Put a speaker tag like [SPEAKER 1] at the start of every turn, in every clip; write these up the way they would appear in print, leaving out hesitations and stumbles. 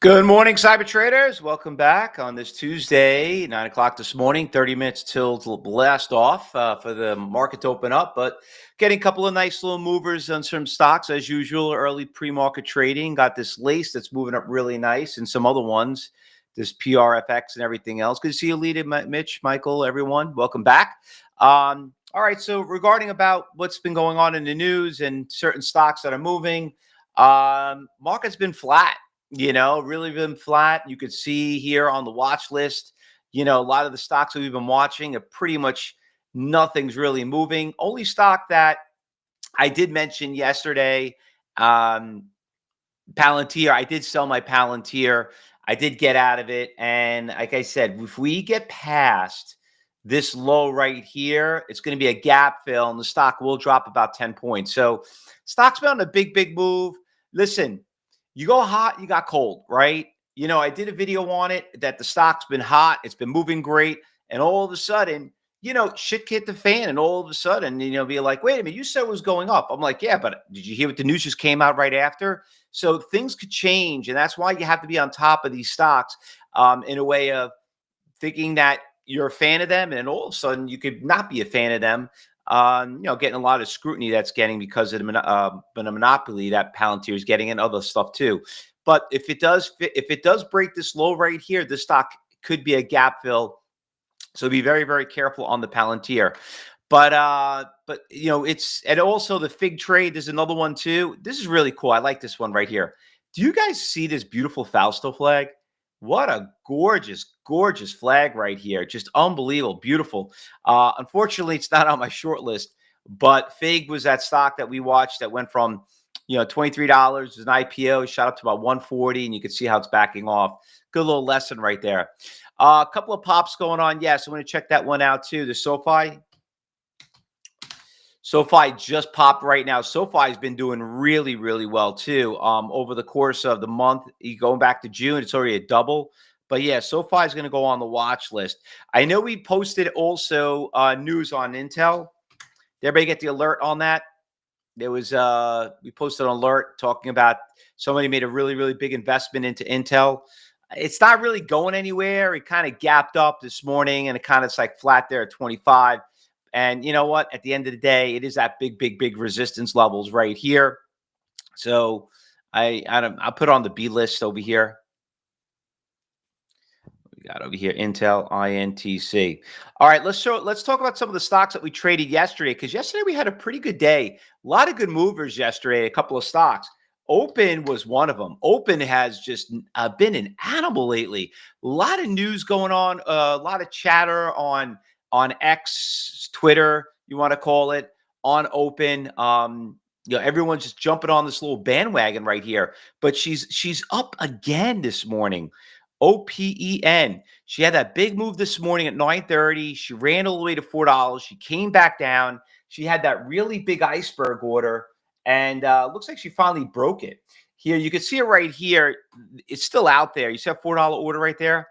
[SPEAKER 1] Good morning, cyber traders. Welcome back on this Tuesday, 9 o'clock this morning, 30 minutes till blast off for the market to open up. But getting a couple of nice little movers on some stocks as usual. Early pre-market trading. Got this lace that's moving up really nice and some other ones, this PRFX and everything else. Good to see you, lead Mitch, Michael, everyone. Welcome back. All right, so regarding about what's been going on in the news and certain stocks that are moving, market's been flat. Really been flat. You could see here on the watch list, a lot of the stocks that we've been watching are pretty much nothing's really moving. Only stock that I did mention yesterday, Palantir. I did sell my Palantir. I did get out of it. And like I said, if we get past this low right here, it's going to be a gap fill and the stock will drop about 10 points. So stock's been on a big move. Listen, you go hot, you got cold, right? I did a video on it that the stock's been hot. It's been moving great. And all of a sudden, shit hit the fan. And all of a sudden, be like, wait a minute, you said it was going up. I'm like, yeah, but did you hear what the news just came out right after? So things could change. And that's why you have to be on top of these stocks in a way of thinking that you're a fan of them. And all of a sudden, you could not be a fan of them. Getting a lot of scrutiny that's getting because of the monopoly that Palantir is getting and other stuff too. But if it does break this low right here, this stock could be a gap fill. So be very, very careful on the Palantir. But it's, and also the fig trade. There's another one too. This is really cool. I like this one right here. Do you guys see this beautiful Fausto flag? What a gorgeous flag right here. Just unbelievable, beautiful. Unfortunately, it's not on my short list, but FIG was that stock that we watched that went from, $23 as an IPO, shot up to about 140, and you can see how it's backing off. Good little lesson right there. A couple of pops going on. Yes, I'm going to check that one out too. The SoFi just popped right now. SoFi has been doing really, really well too. Over the course of the month, going back to June, it's already a double. But yeah, SoFi is going to go on the watch list. I know we posted also news on Intel. Did everybody get the alert on that? There was we posted an alert talking about somebody made a really, really big investment into Intel. It's not really going anywhere. It kind of gapped up this morning, and it kind of like flat there at 25. And you know what? At the end of the day, it is that big resistance levels right here. So I'll put on the B list over here. We got over here Intel, INTC. All right, let's talk about some of the stocks that we traded yesterday, because yesterday we had a pretty good day. A lot of good movers yesterday. A couple of stocks. Open was one of them. Open has just been an animal lately. A lot of news going on. A lot of chatter on X, Twitter, you want to call it, on Open. Everyone's just jumping on this little bandwagon right here. But she's up again this morning. OPEN. She had that big move this morning at 9:30. She ran all the way to $4. She came back down. She had that really big iceberg order, and looks like she finally broke it. Here, you can see it right here. It's still out there. You see that $4 order right there?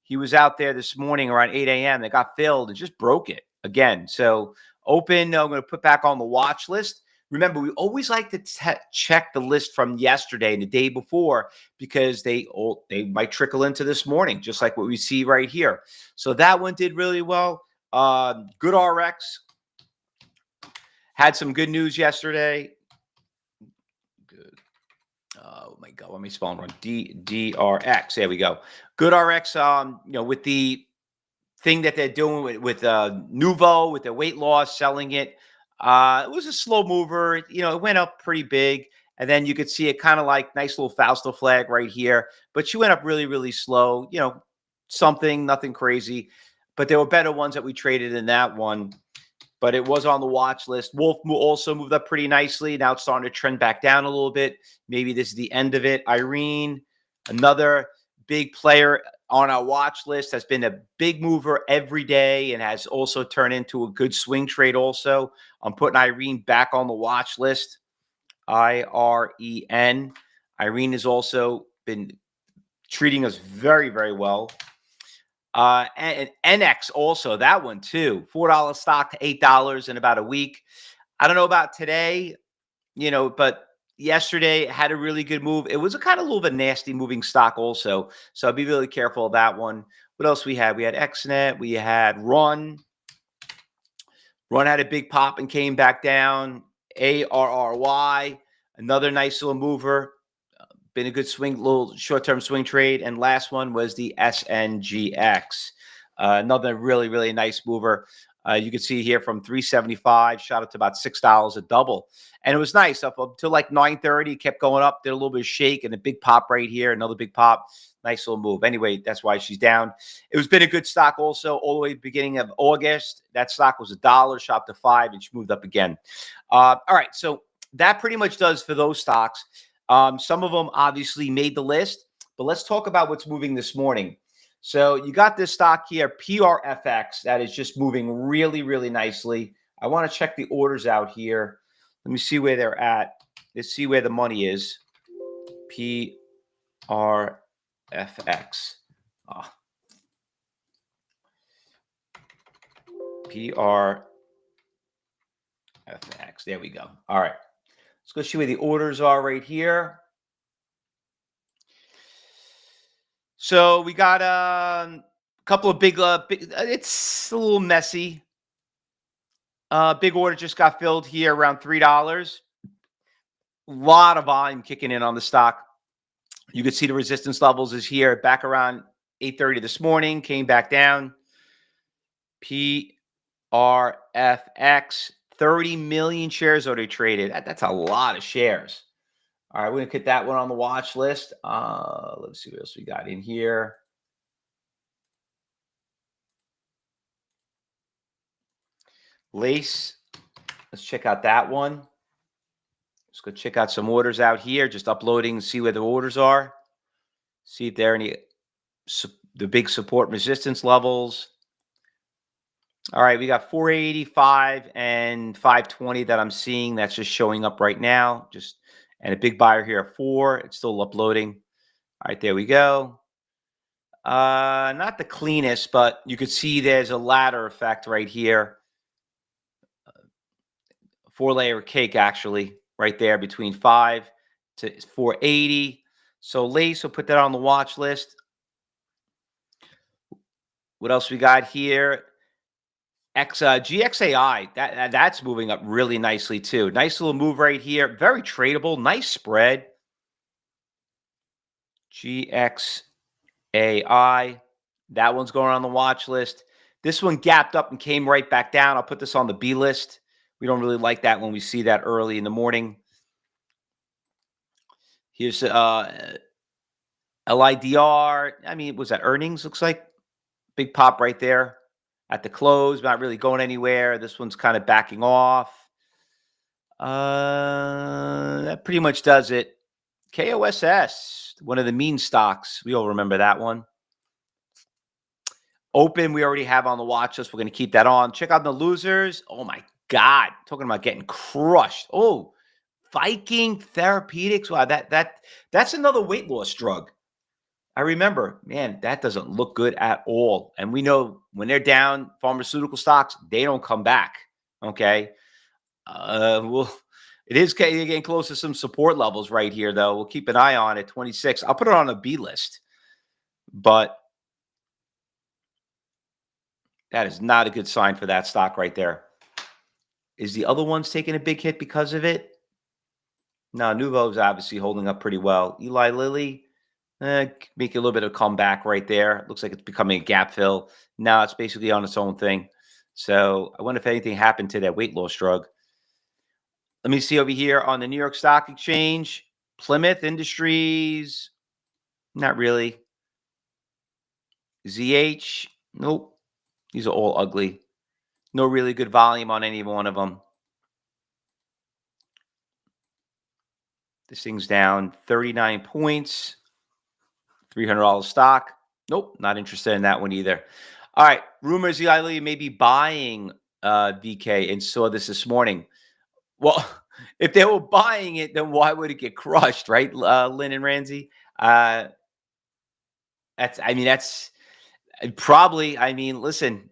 [SPEAKER 1] He was out there this morning around 8 a.m. It got filled and just broke it again. So Open, I'm going to put back on the watch list. Remember, we always like to check the list from yesterday and the day before, because they might trickle into this morning, just like what we see right here. So that one did really well. Good RX. Had some good news yesterday. Good. Oh my God, let me spell it wrong. DRX. There we go. Good RX. With the thing that they're doing with Nuvo, with their weight loss, selling it. It was a slow mover. It went up pretty big. And then you could see it kind of like nice little Fausto flag right here. But she went up really, really slow. Nothing crazy. But there were better ones that we traded in that one. But it was on the watch list. Wolf also moved up pretty nicely. Now it's starting to trend back down a little bit. Maybe this is the end of it. Irene, another big player on our watch list, has been a big mover every day and has also turned into a good swing trade also. I'm putting Irene back on the watch list. IREN. Irene has also been treating us very, very well. And NX also, that one too. $4 stock to $8 in about a week. I don't know about today, but yesterday had a really good move. It was a kind of little bit nasty moving stock also. So I'd be really careful of that one. What else we had? We had XNet. We had Run. Run had a big pop and came back down. ARRY, another nice little mover. Been a good swing, little short-term swing trade. And last one was the SNGX. Another really, really nice mover. You can see here from 375 shot up to about $6 a double. And it was nice up until like 930, kept going up, did a little bit of shake and a big pop right here, another big pop. Nice little move. Anyway, that's why she's down. It was been a good stock also all the way beginning of August. That stock was $1, shot up to $5, and she moved up again. All right, so that pretty much does for those stocks. Some of them obviously made the list, but let's talk about what's moving this morning. So you got this stock here, PRFX, that is just moving really, really nicely. I want to check the orders out here. Let me see where they're at. Let's see where the money is. PRFX. Oh. PRFX. There we go. All right. Let's go see where the orders are right here. So we got a couple of big, it's a little messy. Big order just got filled here around $3. A lot of volume kicking in on the stock. You can see the resistance levels is here back around 8:30 this morning, came back down. PRFX, 30 million shares already traded. That's a lot of shares. All right, we're going to put that one on the watch list. Let's see what else we got in here. Lace. Let's check out that one. Let's go check out some orders out here. Just uploading, see where the orders are. See if there are any the big support resistance levels. All right, we got 485 and 520 that I'm seeing. That's just showing up right now. And a big buyer here at 4. It's still uploading. All right, there we go. Not the cleanest, but you could see there's a ladder effect right here. 4-layer cake, actually, right there between 5 to 480. So Lace will put that on the watch list. What else we got here? GXAI, that's moving up really nicely too. Nice little move right here. Very tradable. Nice spread. GXAI. That one's going on the watch list. This one gapped up and came right back down. I'll put this on the B list. We don't really like that when we see that early in the morning. Here's LIDR. I mean, was that earnings? Looks like big pop right there at the close. Not really going anywhere. This one's kind of backing off. That pretty much does it. KOSS, one of the meme stocks. We all remember that one. Open, we already have on the watch list. We're going to keep that on. Check out the losers. Oh, my God. Talking about getting crushed. Oh, Viking Therapeutics. Wow, that's another weight loss drug. I remember, man, that doesn't look good at all. And we know when they're down, pharmaceutical stocks, they don't come back. Okay. Well, it is getting close to some support levels right here, though. We'll keep an eye on it. 26. I'll put it on a B list. But that is not a good sign for that stock right there. Is the other ones taking a big hit because of it? No, Nuvo's obviously holding up pretty well. Eli Lilly, make a little bit of comeback right there. Looks like it's becoming a gap fill. Now it's basically on its own thing. So I wonder if anything happened to that weight loss drug. Let me see over here on the New York Stock Exchange. Plymouth Industries, not really. ZH, nope. These are all ugly. No really good volume on any one of them. This thing's down 39 points. $300 stock. Nope, not interested in that one either. All right, rumors Eli Lilly may be buying VK and saw this morning. Well, if they were buying it, then why would it get crushed, right, Lynn and Ramsey? That's probably, listen,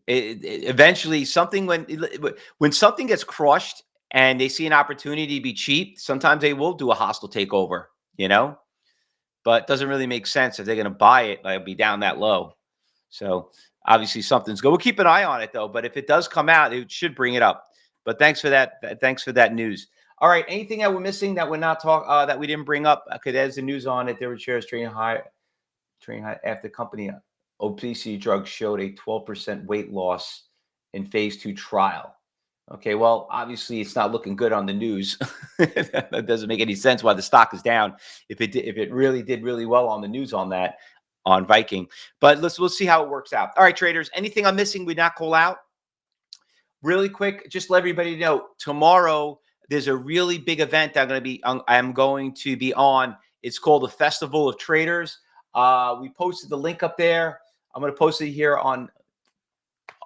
[SPEAKER 1] eventually something when something gets crushed and they see an opportunity to be cheap, sometimes they will do a hostile takeover, but it doesn't really make sense if they're going to buy it. It'll be down that low. So obviously something's good. We'll keep an eye on it though. But if it does come out, it should bring it up. But thanks for that. Thanks for that news. All right. Anything that we're missing that we're not that we didn't bring up? Okay, there's the news on it. There were shares trading high after company obesity drugs showed a 12% weight loss in phase 2 trial. Okay, well, obviously it's not looking good on the news. That doesn't make any sense why the stock is down if it really did really well on the news on that on Viking. But we'll see how it works out. All right, traders, anything I'm missing we not call out? Really quick, just let everybody know tomorrow there's a really big event I'm going to be on. It's called the Festival of Traders. We posted the link up there. I'm going to post it here on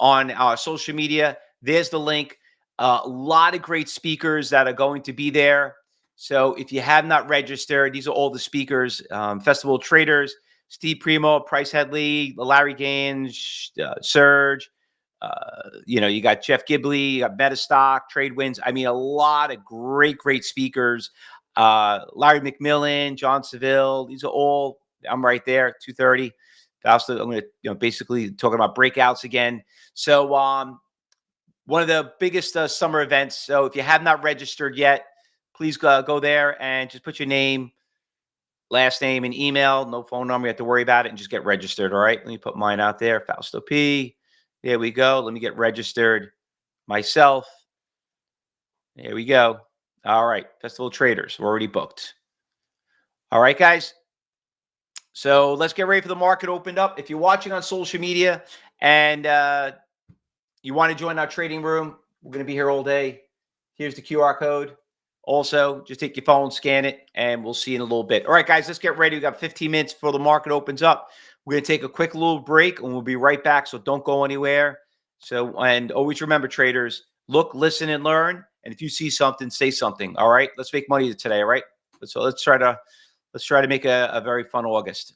[SPEAKER 1] our social media. There's the link. A lot of great speakers that are going to be there. So if you have not registered, these are all the speakers. Festival of Traders, Steve Primo, Price Headley, Larry Gaines, Serge. You got Jeff Gibley, you got Metastock, Trade Winds. I mean, a lot of great speakers. Larry McMillan, John Seville. These are all, I'm right there, 2:30. Fausto, I'm going to, basically talking about breakouts again. So one of the biggest summer events. So if you have not registered yet, please go there and just put your name, last name, and email. No phone number. You have to worry about it and just get registered. All right. Let me put mine out there. Fausto P. There we go. Let me get registered myself. There we go. All right. Festival Traders. We're already booked. All right, guys. So let's get ready for the market opened up. If you're watching on social media and you want to join our trading room, we're going to be here all day. Here's the QR code. Also, just take your phone, scan it, and we'll see you in a little bit. All right, guys, let's get ready. We've got 15 minutes before the market opens up. We're going to take a quick little break, and we'll be right back, so don't go anywhere. And always remember, traders, look, listen, and learn. And if you see something, say something. All right? Let's make money today, all right? So let's try to make a very fun August.